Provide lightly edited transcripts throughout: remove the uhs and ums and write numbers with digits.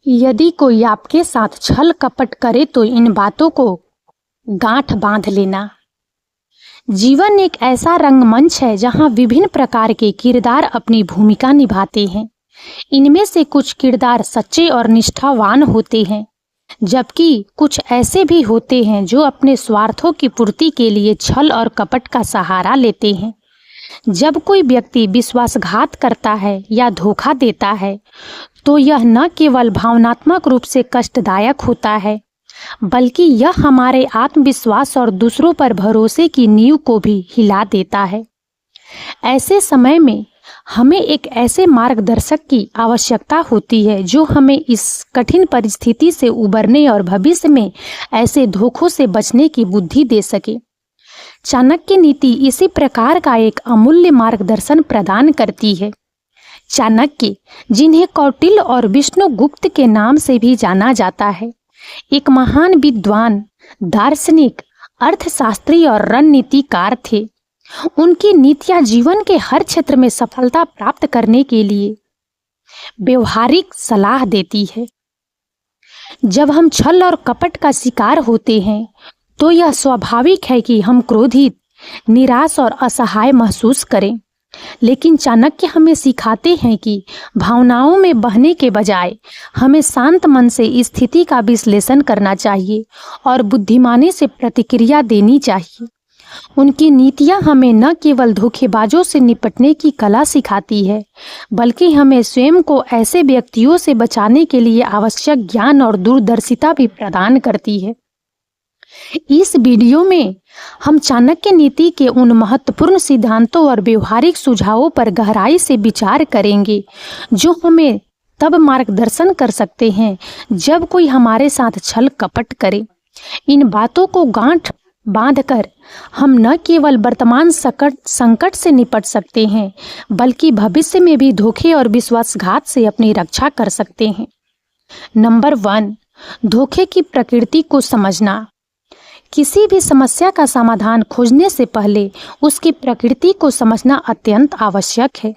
यदि कोई आपके साथ छल कपट करे तो इन बातों को गांठ बांध लेना। जीवन एक ऐसा रंगमंच है जहां विभिन्न प्रकार के किरदार अपनी भूमिका निभाते हैं। इनमें से कुछ किरदार सच्चे और निष्ठावान होते हैं, जबकि कुछ ऐसे भी होते हैं जो अपने स्वार्थों की पूर्ति के लिए छल और कपट का सहारा लेते हैं। जब कोई व्यक्ति विश्वासघात करता है या धोखा देता है तो यह न केवल भावनात्मक रूप से कष्टदायक होता है, बल्कि यह हमारे आत्मविश्वास और दूसरों पर भरोसे की नींव को भी हिला देता है। ऐसे समय में हमें एक ऐसे मार्गदर्शक की आवश्यकता होती है जो हमें इस कठिन परिस्थिति से उबरने और भविष्य में ऐसे धोखों से बचने की बुद्धि दे सके। चाणक्य नीति इसी प्रकार का एक अमूल्य मार्गदर्शन प्रदान करती है। चाणक्य, जिन्हें कौटिल्य और विष्णुगुप्त के नाम से भी जाना जाता है, एक महान विद्वान, दार्शनिक, अर्थशास्त्री और रणनीतिकार थे। उनकी नीतियां जीवन के हर क्षेत्र में सफलता प्राप्त करने के लिए व्यवहारिक सलाह देती है। जब हम छल और कपट का शिकार होते हैं तो यह स्वाभाविक है कि हम क्रोधित, निराश और असहाय महसूस करें, लेकिन चाणक्य हमें सिखाते हैं कि भावनाओं में बहने के बजाय हमें शांत मन से स्थिति का विश्लेषण करना चाहिए और बुद्धिमानी से प्रतिक्रिया देनी चाहिए। उनकी नीतियां हमें न केवल धोखेबाजों से निपटने की कला सिखाती है, बल्कि हमें स्वयं को ऐसे व्यक्तियों से बचाने के लिए आवश्यक ज्ञान और दूरदर्शिता भी प्रदान करती है। इस वीडियो में हम चाणक्य नीति के उन महत्वपूर्ण सिद्धांतों और व्यवहारिक सुझावों पर गहराई से विचार करेंगे जो हमें तब मार्गदर्शन कर सकते हैं जब कोई हमारे साथ छल कपट करे। इन बातों को गांठ बांधकर हम न केवल वर्तमान संकट से निपट सकते हैं, बल्कि भविष्य में भी धोखे और विश्वासघात से अपनी रक्षा कर सकते हैं। नंबर 1, धोखे की प्रकृति को समझना। किसी भी समस्या का समाधान खोजने से पहले उसकी प्रकृति को समझना अत्यंत आवश्यक है।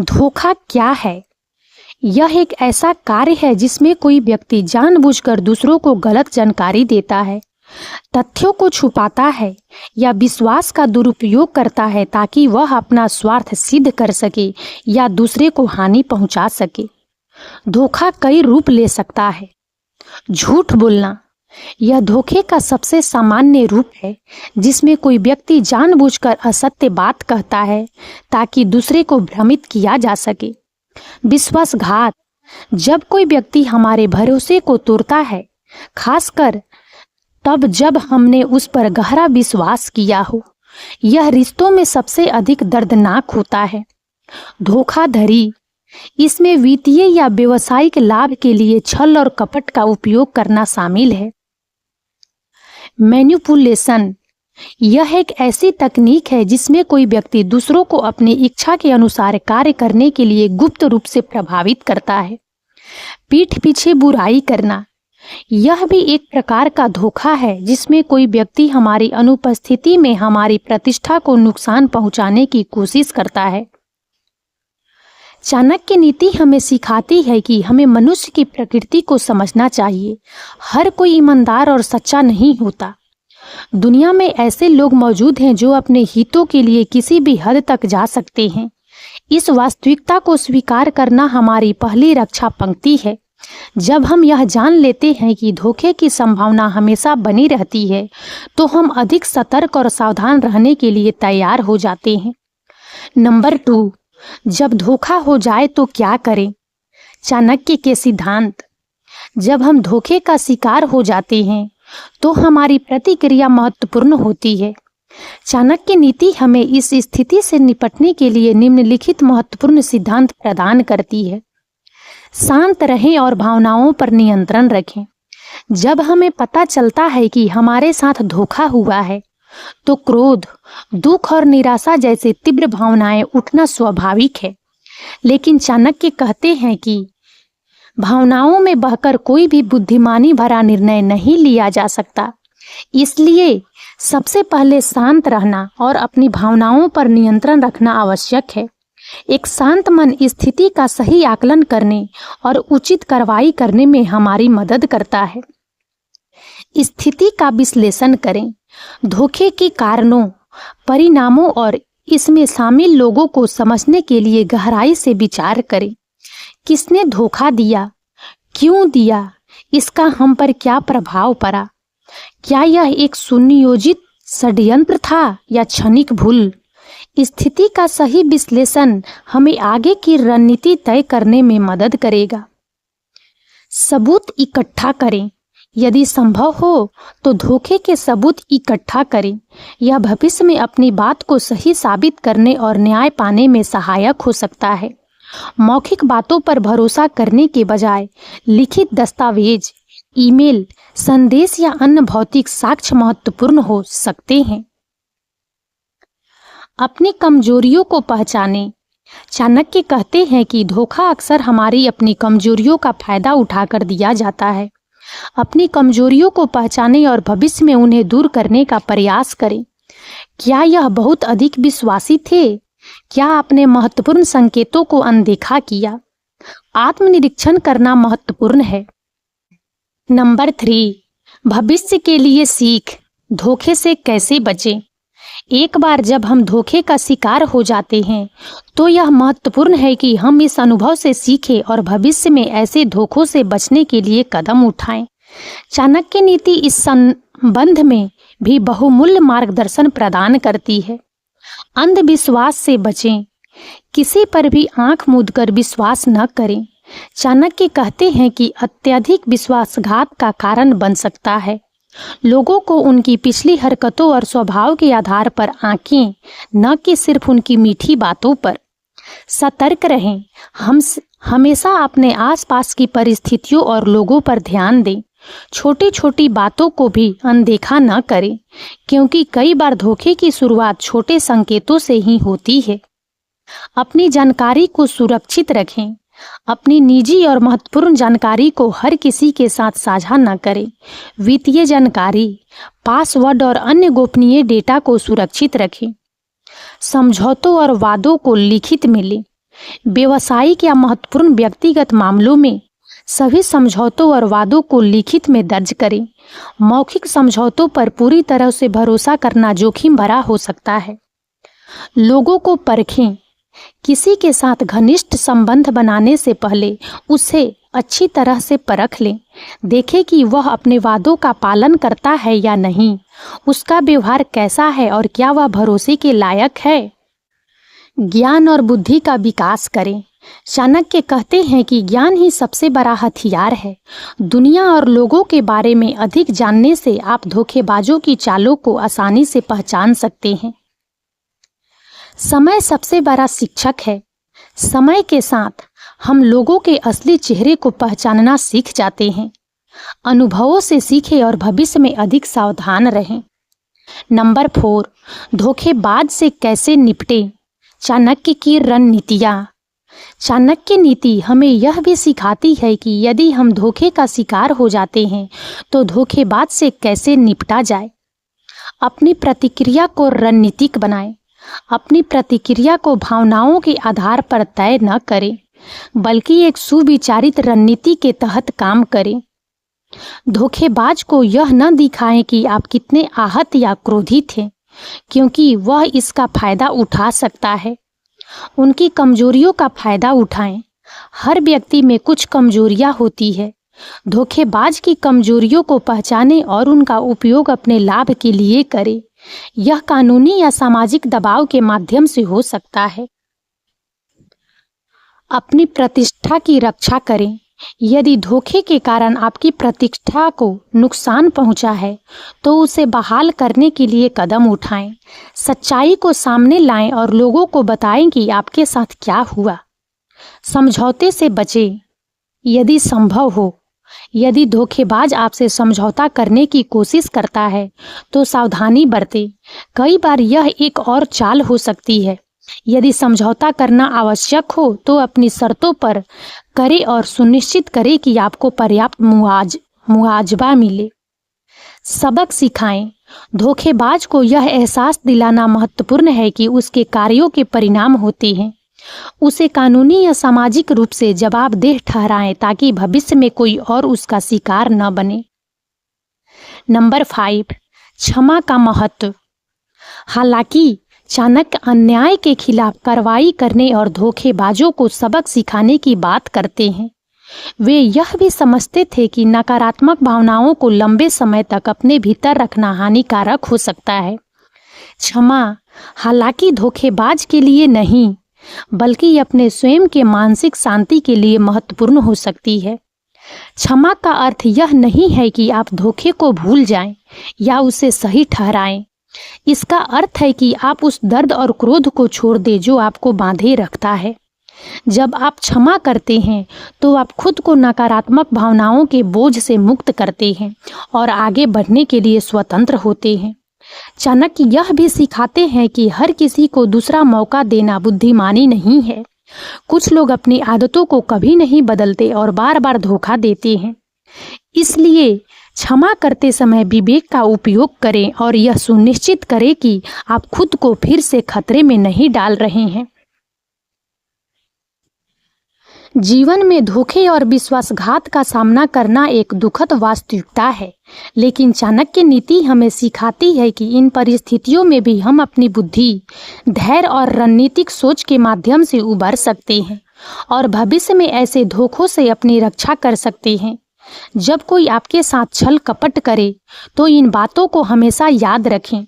धोखा क्या है? यह एक ऐसा कार्य है जिसमें कोई व्यक्ति जानबूझकर दूसरों को गलत जानकारी देता है, तथ्यों को छुपाता है या विश्वास का दुरुपयोग करता है ताकि वह अपना स्वार्थ सिद्ध कर सके या दूसरे को हानि पहुंचा सके। धोखा कई रूप ले सकता है। झूठ बोलना, यह धोखे का सबसे सामान्य रूप है, जिसमें कोई व्यक्ति जानबूझकर असत्य बात कहता है ताकि दूसरे को भ्रमित किया जा सके। विश्वासघात, जब कोई व्यक्ति हमारे भरोसे को तोड़ता है, खासकर तब जब हमने उस पर गहरा विश्वास किया हो, यह रिश्तों में सबसे अधिक दर्दनाक होता है। धोखाधड़ी, इसमें वित्तीय या व्यवसायिक लाभ के लिए छल और कपट का उपयोग करना शामिल है। मैनिपुलेशन, यह एक ऐसी तकनीक है जिसमें कोई व्यक्ति दूसरों को अपनी इच्छा के अनुसार कार्य करने के लिए गुप्त रूप से प्रभावित करता है। पीठ पीछे बुराई करना, यह भी एक प्रकार का धोखा है जिसमें कोई व्यक्ति हमारी अनुपस्थिति में हमारी प्रतिष्ठा को नुकसान पहुंचाने की कोशिश करता है। चाणक्य नीति हमें सिखाती है कि हमें मनुष्य की प्रकृति को समझना चाहिए। हर कोई ईमानदार और सच्चा नहीं होता। दुनिया में ऐसे लोग मौजूद हैं जो अपने हितों के लिए किसी भी हद तक जा सकते हैं। इस वास्तविकता को स्वीकार करना हमारी पहली रक्षा पंक्ति है। जब हम यह जान लेते हैं कि धोखे की संभावना हमेशा बनी रहती है, तो हम अधिक सतर्क और सावधान रहने के लिए तैयार हो जाते हैं। नंबर 2, जब धोखा हो जाए तो क्या करें? चाणक्य के सिद्धांत, जब हम धोखे का शिकार हो जाते हैं तो हमारी प्रतिक्रिया महत्वपूर्ण होती है। चाणक्य नीति हमें इस स्थिति से निपटने के लिए निम्नलिखित महत्वपूर्ण सिद्धांत प्रदान करती है। शांत रहें और भावनाओं पर नियंत्रण रखें। जब हमें पता चलता है कि हमारे साथ धोखा हुआ है तो क्रोध, दुख और निराशा जैसे तीव्र भावनाएं उठना स्वाभाविक है, लेकिन चाणक्य कहते हैं कि भावनाओं में बहकर कोई भी बुद्धिमानी भरा निर्णय नहीं लिया जा सकता। इसलिए सबसे पहले शांत रहना और अपनी भावनाओं पर नियंत्रण रखना आवश्यक है। एक शांत मन स्थिति का सही आकलन करने और उचित कार्रवाई करने में हमारी मदद करता है। स्थिति का विश्लेषण करें। धोखे के कारणों, परिणामों और इसमें शामिल लोगों को समझने के लिए गहराई से विचार करें। किसने धोखा दिया, क्यों दिया, इसका हम पर क्या प्रभाव पड़ा? क्या यह एक सुनियोजित षड्यंत्र था या क्षणिक भूल? स्थिति का सही विश्लेषण हमें आगे की रणनीति तय करने में मदद करेगा। सबूत इकट्ठा करें। यदि संभव हो तो धोखे के सबूत इकट्ठा करें। यह भविष्य में अपनी बात को सही साबित करने और न्याय पाने में सहायक हो सकता है। मौखिक बातों पर भरोसा करने के बजाय लिखित दस्तावेज, ईमेल, संदेश या अन्य भौतिक साक्ष्य महत्वपूर्ण हो सकते हैं। अपनी कमजोरियों को पहचानें। चाणक्य कहते हैं कि धोखा अक्सर हमारी अपनी कमजोरियों का फायदा उठाकर दिया जाता है। अपनी कमजोरियों को पहचानें और भविष्य में उन्हें दूर करने का प्रयास करें। क्या यह बहुत अधिक विश्वासी थे? क्या आपने महत्वपूर्ण संकेतों को अनदेखा किया? आत्मनिरीक्षण करना महत्वपूर्ण है। नंबर 3, भविष्य के लिए सीख। धोखे से कैसे बचें? एक बार जब हम धोखे का शिकार हो जाते हैं तो यह महत्वपूर्ण है कि हम इस अनुभव से सीखें और भविष्य में ऐसे धोखों से बचने के लिए कदम उठाएं। चाणक्य नीति इस संबंध में भी बहुमूल्य मार्गदर्शन प्रदान करती है। अंधविश्वास से बचें। किसी पर भी आंख मूंदकर विश्वास न करें। चाणक्य कहते हैं कि अत्यधिक विश्वासघात का कारण बन सकता है। लोगों को उनकी पिछली हरकतों और स्वभाव के आधार पर आंकें, न कि सिर्फ उनकी मीठी बातों पर। सतर्क रहें। हम हमेशा अपने आसपास की परिस्थितियों और लोगों पर ध्यान दें। छोटी छोटी बातों को भी अनदेखा न करें, क्योंकि कई बार धोखे की शुरुआत छोटे संकेतों से ही होती है। अपनी जानकारी को सुरक्षित रखें। अपनी निजी और महत्वपूर्ण जानकारी को हर किसी के साथ साझा न करें। वित्तीय जानकारी, पासवर्ड और अन्य गोपनीय डेटा को सुरक्षित रखें। समझौतों और वादों को लिखित में लें। व्यावसायिक या महत्वपूर्ण व्यक्तिगत मामलों में सभी समझौतों और वादों को लिखित में दर्ज करें। मौखिक समझौतों पर पूरी तरह से भरोसा करना जोखिम भरा हो सकता है। लोगों को परखें। किसी के साथ घनिष्ठ संबंध बनाने से पहले उसे अच्छी तरह से परख लें। देखें कि वह अपने वादों का पालन करता है या नहीं, उसका व्यवहार कैसा है और क्या वह भरोसे के लायक है। ज्ञान और बुद्धि का विकास करें। चाणक्य कहते हैं कि ज्ञान ही सबसे बड़ा हथियार है। दुनिया और लोगों के बारे में अधिक जानने से आप धोखेबाजों की चालों को आसानी से पहचान सकते हैं। समय सबसे बड़ा शिक्षक है। समय के साथ हम लोगों के असली चेहरे को पहचानना सीख जाते हैं। अनुभवों से सीखें और भविष्य में अधिक सावधान रहें। नंबर 4, धोखेबाज से कैसे निपटें। चाणक्य की रणनीतियाँ। चाणक्य नीति हमें यह भी सिखाती है कि यदि हम धोखे का शिकार हो जाते हैं तो धोखेबाज से कैसे निपटा जाए। अपनी प्रतिक्रिया को रणनीतिक बनाएं। अपनी प्रतिक्रिया को भावनाओं के आधार पर तय न करें, बल्कि एक सुविचारित रणनीति के तहत काम करें। धोखेबाज को यह न दिखाएं कि आप कितने आहत या क्रोधित हैं, क्योंकि वह इसका फायदा उठा सकता है। उनकी कमजोरियों का फायदा उठाएं। हर व्यक्ति में कुछ कमजोरियां होती है। धोखेबाज की कमजोरियों को पहचानें और उनका उपयोग अपने लाभ के लिए करें। यह कानूनी या सामाजिक दबाव के माध्यम से हो सकता है। अपनी प्रतिष्ठा की रक्षा करें। यदि धोखे के कारण आपकी प्रतिष्ठा को नुकसान पहुंचा है तो उसे बहाल करने के लिए कदम उठाएं। सच्चाई को सामने लाएं और लोगों को बताएं कि आपके साथ क्या हुआ। समझौते से बचें यदि संभव हो। यदि धोखेबाज आपसे समझौता करने की कोशिश करता है तो सावधानी बरतें। कई बार यह एक और चाल हो सकती है। यदि समझौता करना आवश्यक हो तो अपनी शर्तों पर करें और सुनिश्चित करें कि आपको पर्याप्त मुआवजा मिले। सबक सिखाएं। धोखेबाज को यह एहसास दिलाना महत्वपूर्ण है कि उसके कार्यों के परिणाम होते हैं। उसे कानूनी या सामाजिक रूप से जवाबदेह ठहराएं ताकि भविष्य में कोई और उसका शिकार न बने। नंबर 5, क्षमा का महत्व। हालांकि चाणक्य अन्याय के खिलाफ कार्रवाई करने और धोखेबाजों को सबक सिखाने की बात करते हैं, वे यह भी समझते थे कि नकारात्मक भावनाओं को लंबे समय तक अपने भीतर रखना हानिकारक हो सकता है। क्षमा हालांकि धोखेबाज के लिए नहीं, बल्कि अपने स्वयं के मानसिक शांति के लिए महत्वपूर्ण हो सकती है। क्षमा का अर्थ यह नहीं है कि आप धोखे को भूल जाएं या उसे सही ठहराएं। इसका अर्थ है कि आप उस दर्द और क्रोध को छोड़ दें जो आपको बांधे रखता है। जब आप क्षमा करते हैं तो आप खुद को नकारात्मक भावनाओं के बोझ से मुक्त करते हैं और आगे बढ़ने के लिए स्वतंत्र होते हैं। चाणक्य यह भी सिखाते हैं कि हर किसी को दूसरा मौका देना बुद्धिमानी नहीं है। कुछ लोग अपनी आदतों को कभी नहीं बदलते और बार बार धोखा देते हैं। इसलिए क्षमा करते समय विवेक का उपयोग करें और यह सुनिश्चित करें कि आप खुद को फिर से खतरे में नहीं डाल रहे हैं। जीवन में धोखे और विश्वासघात का सामना करना एक दुखद वास्तविकता है, लेकिन चाणक्य नीति हमें सिखाती है कि इन परिस्थितियों में भी हम अपनी बुद्धि, धैर्य और रणनीतिक सोच के माध्यम से उबर सकते हैं और भविष्य में ऐसे धोखों से अपनी रक्षा कर सकते हैं। जब कोई आपके साथ छल कपट करे तो इन बातों को हमेशा याद रखें।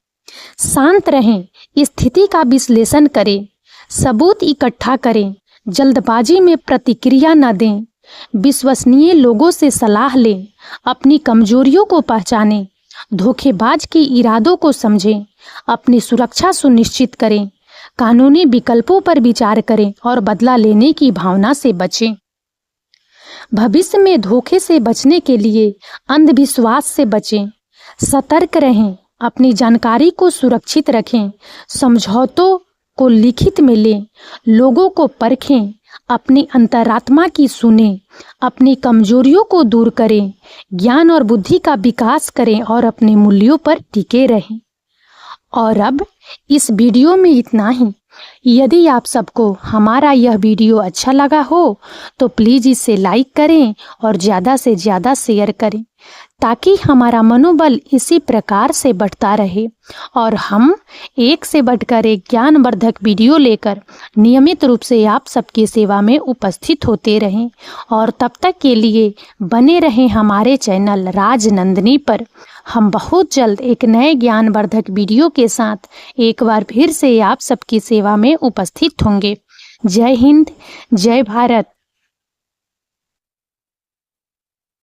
शांत रहें, स्थिति का विश्लेषण करें, सबूत इकट्ठा करें, जल्दबाजी में प्रतिक्रिया न दें, विश्वसनीय लोगों से सलाह लें, अपनी कमजोरियों को पहचानें, धोखेबाज के इरादों को समझें, अपनी सुरक्षा सुनिश्चित करें, कानूनी विकल्पों पर विचार करें और बदला लेने की भावना से बचें। भविष्य में धोखे से बचने के लिए अंधविश्वास से बचें, सतर्क रहें, अपनी जानकारी को सुरक्षित रखें, समझौतों को लिखित में लें, लोगों को परखें, अपनी अंतरात्मा की सुनें, अपनी कमजोरियों को दूर करें, ज्ञान और बुद्धि का विकास करें और अपने मूल्यों पर टिके रहें। और अब इस वीडियो में इतना ही। यदि आप सबको हमारा यह वीडियो अच्छा लगा हो तो प्लीज़ इसे लाइक करें और ज़्यादा से ज़्यादा शेयर करें ताकि हमारा मनोबल इसी प्रकार से बढ़ता रहे और हम एक से बढ़कर एक ज्ञानवर्धक वीडियो लेकर नियमित रूप से आप सबकी सेवा में उपस्थित होते रहें। और तब तक के लिए बने रहें हमारे चैनल राजनंदिनी पर। हम बहुत जल्द एक नए ज्ञानवर्धक वीडियो के साथ एक बार फिर से आप सबकी सेवा में उपस्थित होंगे। जय हिंद, जय भारत।